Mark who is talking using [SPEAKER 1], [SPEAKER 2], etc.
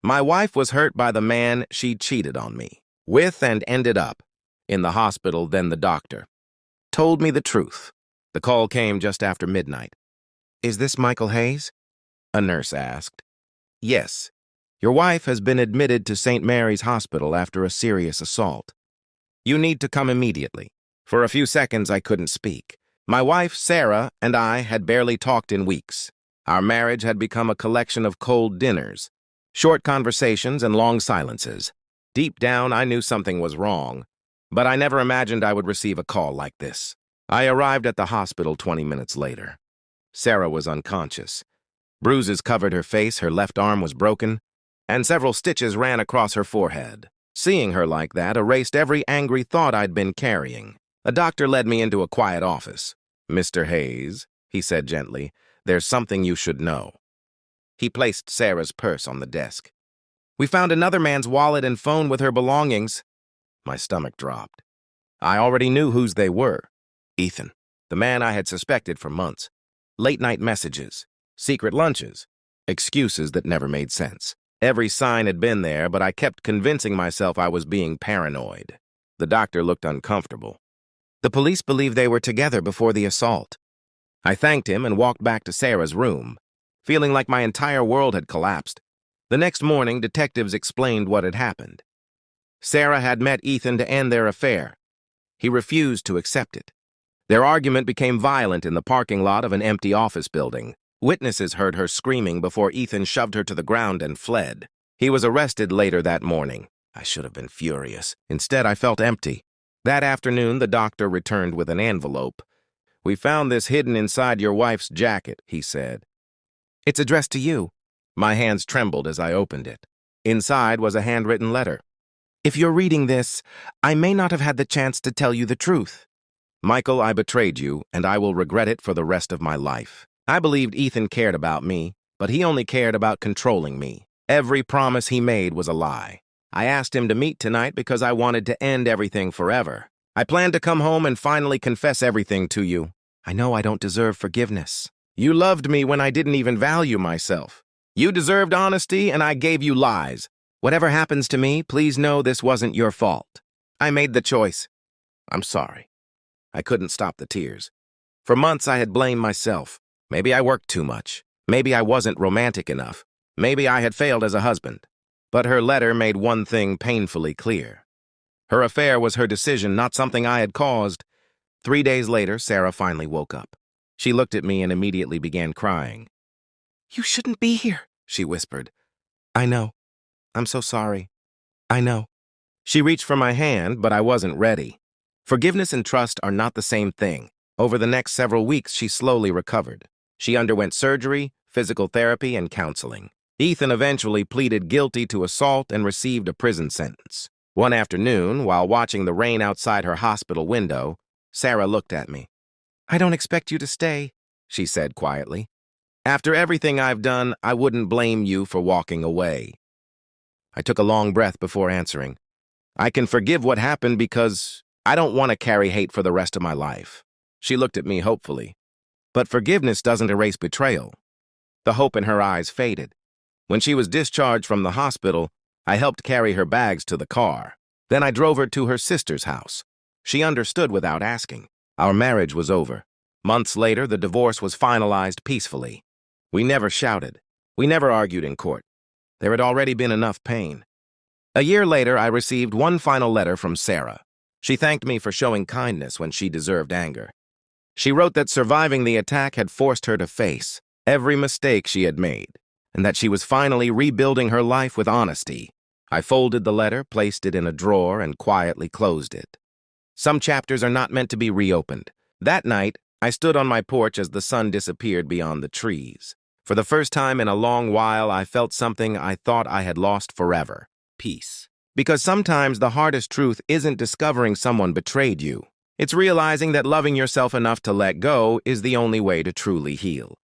[SPEAKER 1] My wife was hurt by the man she cheated on me with and ended up in the hospital. Then the doctor told me the truth. The call came just after midnight. "Is this Michael Hayes?" a nurse asked. "Yes. Your wife has been admitted to St. Mary's Hospital after a serious assault. You need to come immediately." For a few seconds, I couldn't speak. My wife, Sarah, and I had barely talked in weeks. Our marriage had become a collection of cold dinners, short conversations, and long silences. Deep down, I knew something was wrong, but I never imagined I would receive a call like this. I arrived at the hospital 20 minutes later. Sarah was unconscious. Bruises covered her face, her left arm was broken, and several stitches ran across her forehead. Seeing her like that erased every angry thought I'd been carrying. A doctor led me into a quiet office. "Mr. Hayes," he said gently, "there's something you should know." He placed Sarah's purse on the desk. "We found another man's wallet and phone with her belongings." My stomach dropped. I already knew whose they were. Ethan, the man I had suspected for months. Late-night messages, secret lunches, excuses that never made sense. Every sign had been there, but I kept convincing myself I was being paranoid. The doctor looked uncomfortable. "The police believe they were together before the assault." I thanked him and walked back to Sarah's room, feeling like my entire world had collapsed. The next morning, detectives explained what had happened. Sarah had met Ethan to end their affair. He refused to accept it. Their argument became violent in the parking lot of an empty office building. Witnesses heard her screaming before Ethan shoved her to the ground and fled. He was arrested later that morning. I should have been furious. Instead, I felt empty. That afternoon, the doctor returned with an envelope. "We found this hidden inside your wife's jacket," he said. "It's addressed to you." My hands trembled as I opened it. Inside was a handwritten letter. "If you're reading this, I may not have had the chance to tell you the truth. Michael, I betrayed you, and I will regret it for the rest of my life. I believed Ethan cared about me, but he only cared about controlling me. Every promise he made was a lie. I asked him to meet tonight because I wanted to end everything forever. I planned to come home and finally confess everything to you. I know I don't deserve forgiveness. You loved me when I didn't even value myself. You deserved honesty, and I gave you lies. Whatever happens to me, please know this wasn't your fault. I made the choice. I'm sorry." I couldn't stop the tears. For months, I had blamed myself. Maybe I worked too much. Maybe I wasn't romantic enough. Maybe I had failed as a husband. But her letter made one thing painfully clear. Her affair was her decision, not something I had caused. 3 days later, Sarah finally woke up. She looked at me and immediately began crying. "You shouldn't be here," she whispered. "I know. I'm so sorry. I know." She reached for my hand, but I wasn't ready. Forgiveness and trust are not the same thing. Over the next several weeks, she slowly recovered. She underwent surgery, physical therapy, and counseling. Ethan eventually pleaded guilty to assault and received a prison sentence. One afternoon, while watching the rain outside her hospital window, Sarah looked at me. "I don't expect you to stay," she said quietly. "After everything I've done, I wouldn't blame you for walking away." I took a long breath before answering. "I can forgive what happened because I don't want to carry hate for the rest of my life." She looked at me hopefully. But forgiveness doesn't erase betrayal. The hope in her eyes faded. When she was discharged from the hospital, I helped carry her bags to the car. Then I drove her to her sister's house. She understood without asking. Our marriage was over. Months later, the divorce was finalized peacefully. We never shouted. We never argued in court. There had already been enough pain. A year later, I received one final letter from Sarah. She thanked me for showing kindness when she deserved anger. She wrote that surviving the attack had forced her to face every mistake she had made, and that she was finally rebuilding her life with honesty. I folded the letter, placed it in a drawer, and quietly closed it. Some chapters are not meant to be reopened. That night, I stood on my porch as the sun disappeared beyond the trees. For the first time in a long while, I felt something I thought I had lost forever: peace. Because sometimes the hardest truth isn't discovering someone betrayed you. It's realizing that loving yourself enough to let go is the only way to truly heal.